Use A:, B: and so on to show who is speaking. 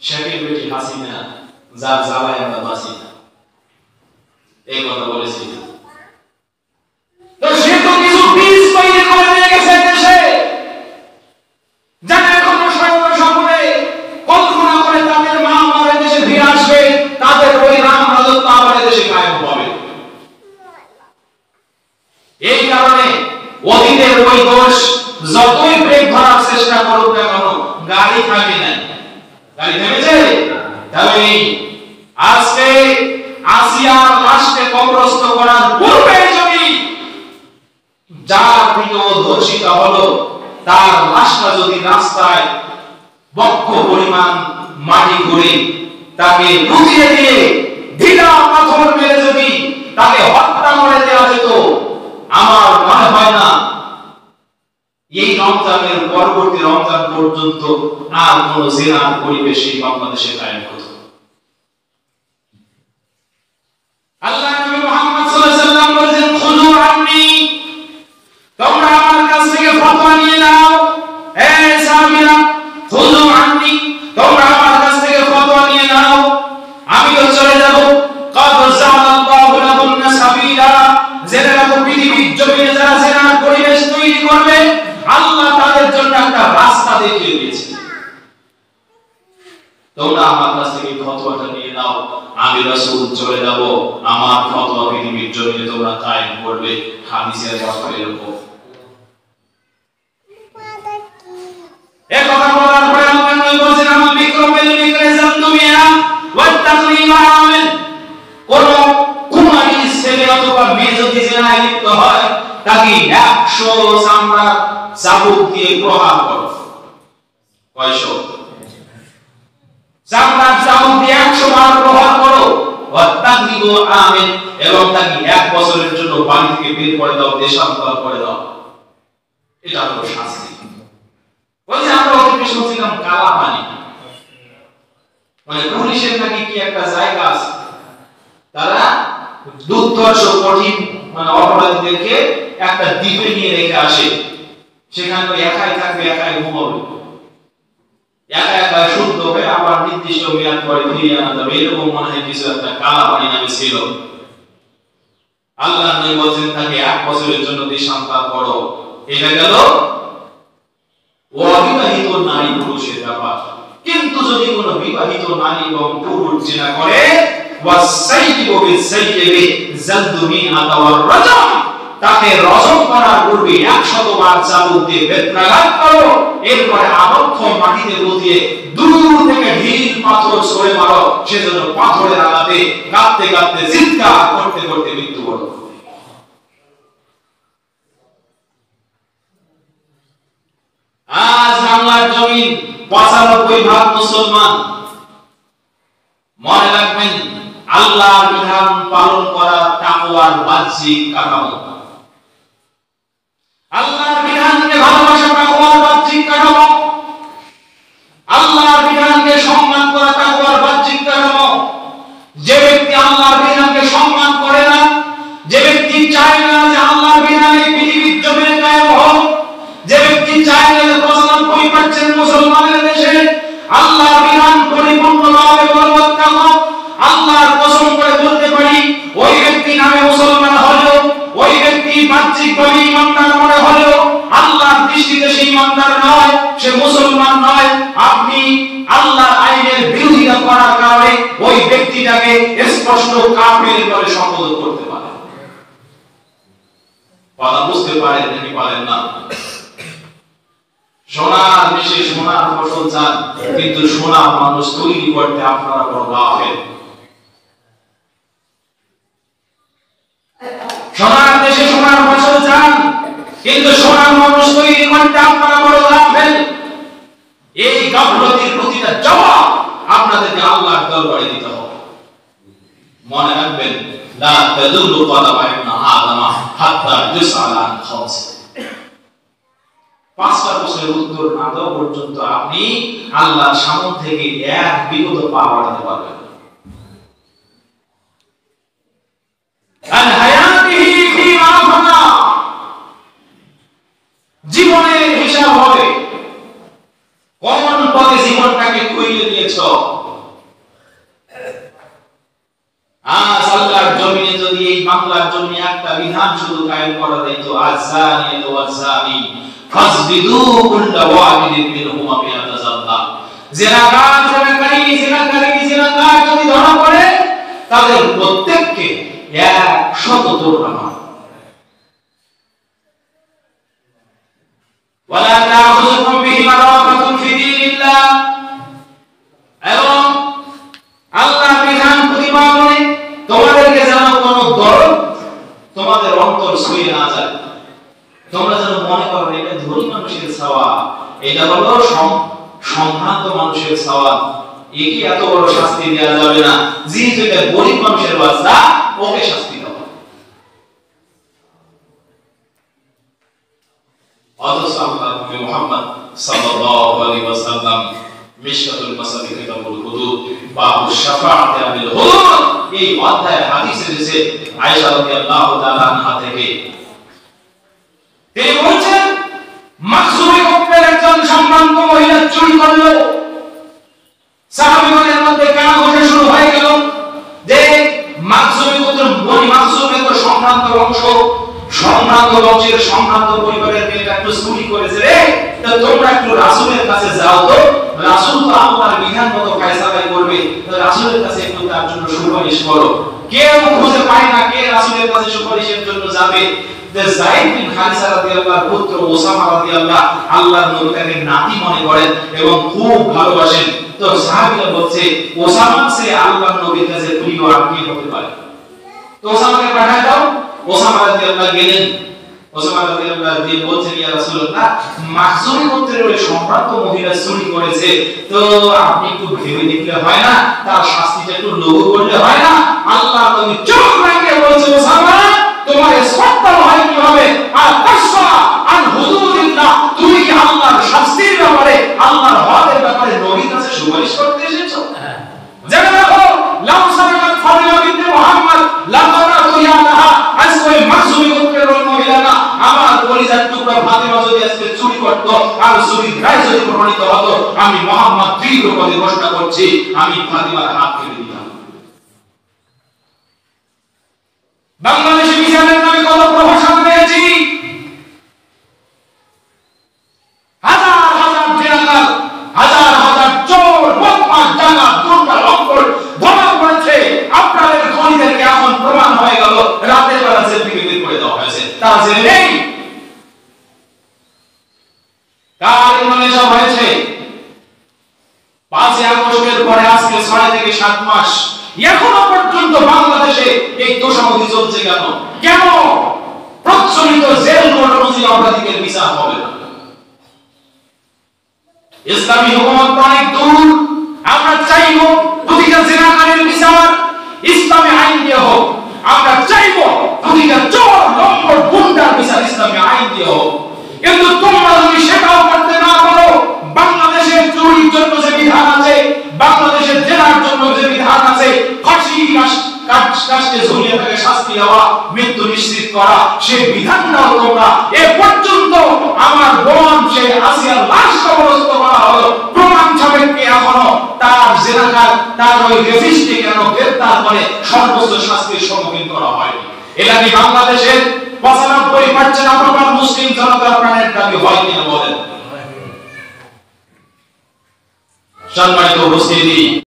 A: শেখের বেটি হাসিনা যার জ্বালায় আমরা বাঁচি না, এই কথা বলেছি। তো সে তো কিছু বীজ তৈরি করে নিয়ে গেছে দেশে, যারা এখন সর্বসম্মতে কল্পনা করে তাদের মা আমাদের দেশে ফিরে আসবে, তাদের ওই রাম রাজত্ব আমাদের দেশে কায়েম হবে। এই কারণে অতীতের ওই দোষ যতই ব্রেক ধরার চেষ্টা করুক না কেন, গাড়ি থামে নাই। গাড়ি থেমেছে? তবে আজকে আসিয়ার লাশকে কবরস্থ করার পূর্বে যদি যার থেকে ধর্ষিত হলো তার লাশটা যদি রাস্তায় বক্ষ পরিমাণ মাটি করে তাকে লুটিয়ে দিয়ে ঢিলা পাথর মেরে যদি তাকে হত্যা করে দেওয়া যেত, আমার মনে হয় না এই রমজানের পরবর্তী রমজান পর্যন্ত আর কোন জিনার পরিবেশ এই বাংলাদেশে কায়েম হতো। আল্লাহ নবী মুহাম্মদ সাল্লাল্লাহু আলাইহি ওয়াসাল্লাম বলেছেন, খুযু আন্নী, তোমরা আমার কাছ থেকে ফতোয়া নিয়ে নাও। হে সাহাবীরা, খুযু আন্নী, তোমরা আমার কাছ থেকে ফতোয়া নিয়ে নাও, আমি তো চলে যাব। ক্বাদ জাআলাল্লাহু লাকুম সাবিলা, জেনে রাখো পৃথিবীর জমিনে যারা জিনার পরিবেশ তৈরি করবে আল্লাহ তাদের জন্য একটা রাস্তা দেখিয়ে দিয়েছে। তোমরা আমার কাছ থেকে ফতোয়াটা নিয়ে নাও, আমি রাসূল চলে যাব, আমার ফতোয়া পৃথিবীর জমিনে তোমরা কায়েম করবে। হাদিসের অর্থ এরকম। এই কথা বলার পরে আল্লাহ নবী বলেন, আল বিকরু বিল বিকরি জামদুমিয়া ওয়া তাকলিমা আমিল, কোন কুমারী ছেলে অথবা মেয়ে যদি জিনায় লিপ্ত হয় তাকে 100 চামড়া চাবুক দিয়ে প্রহার করো। কয়শো? চামড়া চাবুক দিয়ে 100 বার প্রহার করো। ওয়া তাকলিমু আমিল, এবং তাকে 1 বছরের জন্য বাড়ি থেকে বের করে দাও, দেশান্তর করে দাও। এটা হলো শাস্তি। ওই যে আমরা অতীতে শুনছিলাম কালা পানি, মানে পুলিশের নাকি কি একটা জায়গা আছে, তারা দুর্ধর্ষ কঠিন মানে অপরাধীদেরকে একটা দ্বীপে নিয়ে রেখে আসে, সেখানে একাই থাকবে, একাই ঘুমাবে, একা একা শুদ্ধ হয়ে আবার নির্দিষ্ট মেয়াদ পরে ফিরিয়ে আনা যাবে। এরকম মনে হয় কিছু একটা কালা পানি নামে ছিল। আল্লাহ নবী বলেন তাকে 1 বছরের জন্য দেশান্তর করো। এটা গেল অবিবাহিত নারী পুরুষের ব্যাপার। কিন্তু যদি কোনো বিবাহিত নারী এবং পুরুষ জিনা করে, ওয়াসাইয়িবু বিসাইয়্যিবি জালদুমিআতা ওয়ার রাজম, তাকে রজম করার পূর্বে 100 বার চাবুক দিয়ে বেত্রাঘাত করো, এরপরে আবদ্ধ মাটিতে পুঁতিয়ে দূর থেকে ঢিল পাথর ছুঁড়ে মারো, সেজন্য পাথরের আঘাতে কাঁপতে কাঁপতে চিৎকার করতে করতে মৃত্যুবরণ করবে। আজ বাংলার জমিন 95% মুসলমান। মনে রাখবেন, আল্লাহর বিধান পালন করা তাকওয়ার বাহ্যিক কাঠামো। আল্লাহর বিধানকে ভালোবাসা তাকওয়ার বাহ্যিক কাঠামো। আল্লাহর বিধানকে সম্মান করা তাকওয়ার বাহ্যিক কাঠামো। যে ব্যক্তি আল্লাহর বিধানকে সম্মান করে না, যে ব্যক্তি চায় না যে আল্লাহর বিধান এই পৃথিবীর জমিনে কায়েম হোক, যে ব্যক্তি চায় না যে 95% মুসলমানের দেশে আল্লাহর বিধান পরিপূর্ণভাবে বলবৎকার হোক, আল্লাহর কসম করে বলতে পারি, ওই ব্যক্তি নামে মুসলমান হলেও, ওই ব্যক্তি বাহ্যিকভাবে ঈমানদার মনে হলেও আল্লাহর দৃষ্টিতে সে ঈমানদার নয়, সে মুসলমান নয়। আপনি আল্লাহর আইনের বিরোধিতা করার কারণে ওই ব্যক্তিটাকে স্পষ্ট কাফের বলে সম্বোধন করতে পারেন। কথা বুঝতে পারেন নাকি পারেন না? সোনার দেশে সোনার ফসল চান, কিন্তু সোনার মানুষ তৈরি করতে আপনারা বড় গাফেল। সোনার দেশে সোনার ফসল চান, কিন্তু সোনার মানুষ তৈরি করতে আপনারা বড় গাফেল। এই গাফলতির প্রতিটা জবাব আপনাদেরকে আল্লাহর দরবারে দিতে হবে। মনে রাখবেন, লা তাদুল্লু কদামা ইবনে আদম হাত্তা ইউসআলা আন খামস। 5টা প্রশ্নের উত্তর না দেওয়া পর্যন্ত আপনি আল্লাহর সামনে থেকে 1 বিগত পা বাড়াতে পারবেন। আন হায়াতিহি ফিমা ফানা, জীবনের হিসাব হবে কোন পথে জীবনটাকে খুইয়ে দিয়েছো। বিধান শুধু কায়েম করা দায়িত্ব। আযানিয়াতু ওয়াযানি ফাসবিদু কুল্লা ওয়াহিদিন মিনহুমা বিআতা জাল্লা। জিনাকার যদি ধরা পড়ে তাদের প্রত্যেককে 100 দৌড়া মার। ওয়ালা তাখুযুকুম বিহিমা রাফাতুন ফি দীনিল্লাহ, এবং আল্লাহর বিধান প্রতিপালনে তোমাদেরকে যেন কোনো দরদ তোমাদের অন্তর ছুঁয়ে না যায়। তোমরা যেন মনে করো এটা ধনী মানুষের সওয়াব, এটা হলো সম্ভ্রান্ত মানুষের সওয়াব, একে এত বড় শাস্তি দেওয়া যাবে না। যেটা গরিব মানুষের বাচ্চা, ওকে শাস্তি দাও। অথচ আল্লাহ নবী মুহাম্মদ সাল্লাল্লাহু আলাইহি ওয়াসাল্লাম মিশকাতুল মাসাবিহ কিতাবুল হুদুদ বাবু শাফাআতি বিল হুদুদ, এই অধ্যায়ে হাদিসে এসেছে আয়েশা রাদিয়াল্লাহু তাআলা আনহা থেকে। তিনি বলেছেন মাখজুমি গোত্রের একজন সম্ভ্রান্ত মহিলা চুরি করলো। সাহাবীগণের মধ্যে কানাঘুষা শুরু হয়ে গেল যে মাখজুমি গোত্রের বনি মাখজুম এত সম্ভ্রান্ত বংশ, সম্ভ্রান্ত বংশের সম্ভ্রান্ত পরিবারের মেয়েটা একটু চুরি করেছে রে, তা তোমরা একটু রাসূলের কাছে যাও তো, রাসূল তো আল্লাহর বিধান মতো ফয়সালা করবে, রাসূলের কাছে একটু তার জন্য সুপারিশ করো। কেউ খুঁজে পায় না কে রাসূলের কাছে সুপারিশের জন্য যাবে। যায়েদ বিন হারিসা রাদিয়াল্লাহু পুত্র ওসামা রাদিয়াল্লাহু আল্লাহর নবীকে নাতি মনে করেন এবং খুব ভালোবাসেন। তো সাহাবীরা বলছে ওসামা সে আল্লাহর নবীর কাছে প্রিয় আর কি হতে পারে, তো ওসামাকে পাঠায় দাও। ওসামা রাদিয়াল্লাহু গেলেন। ওসামা রাদিয়াল্লাহু দিয়ে বলছেন ইয়া রাসূলুল্লাহ, মাখজুমি গোত্রের ওই সম্ভ্রান্ত মহিলা চুরি করেছে, তো আপনি একটু ভেবে দেখলে হয় না, তার শাস্তিটা একটু লঘু করলে হয় না? আল্লাহর নবী চোখ রাঙিয়ে বলছে ওসামা তোমার সত্য হয় কি হবে, আর তাসা আন হুদুদিল্লাহ, তুমি কি আল্লাহর শাস্তির ব্যাপারে আল্লাহর হদের ব্যাপারে নবীর কাছে সুপারিশ করতে এসেছো? জেনে রাখো লাউ সালাত ফাতিমা বিনতে মুহাম্মদ লাকানা তুয়ালাহা, আজকে ওই মাখজুমি গোত্রের ওই মহিলা না, আমার কলিজার টুকরা ফাতিমা যদি আজকে চুরি করত আর চুরির রায় যদি প্রমাণিত হতো, আমি মুহাম্মদ দৃঢ় পদে ঘোষণা করছি আমি ফাতিমার হাত কেটে দিতাম। বাংলাদেশে বিচারের নামে কত প্রহসন পেয়েছি, হাজার হাজার জিনাকার, হাজার হাজার চোর বদমাশ ডাকাত গুন্ডা লক্কর ধরা পড়েছে। আপনাদের খনিদেরকে এখন প্রমাণ হয়ে গেল, রাতের বেলা জেল থেকে বের করে দেওয়া হয়েছে, তারা জেলে নেই। কার ইমানে সব হয়েছে? 5 আগস্টের পরে আজকে 6 থেকে 7 মাস এখনো পর্যন্ত বাংলাদেশে এই দোষামদি চলছে কেন? কেন প্রচলিত জেল কোড অনুযায়ী অপরাধীদের বিচার হবে না? ইসলামী হুকুমত অনেক দূর। আমরা চাইব প্রতিটা জিনাকারীর বিচার ইসলামী আইন দিয়ে হোক। আমরা চাইব প্রতিটা চোর লম্পট গুন্ডার বিচার ইসলামী আইন দিয়ে হোক। কিন্তু তোমরা যদি সেটাও করতে না পারো, বাংলাদেশের চুরির জন্য যে বিধান আছে, বাংলাদেশের জেলার জন্য যে বিধান আছে, ফাঁসি কাস্টে ঝুলিয়ে তাকে শাস্তি দেওয়া, মৃত্যু নিশ্চিত করা, সেই বিধানটাও তোমরা এ পর্যন্ত আমার বোন সেই আসিয়ার লাশ কবরস্থ করা হলো, প্রমাণ সাপেক্ষে এখনো তার জেনাকার, তার ওই রেফিসকে কেন গ্রেফতার করে সর্বোচ্চ শাস্তির সম্মুখীন করা হয়নি? এটা কি বাংলাদেশের 95% আফ্রিকান মুসলিম জনতার প্রাণের দাবি হয় কিনা বলেন? সম্মানিত উপস্থিতি।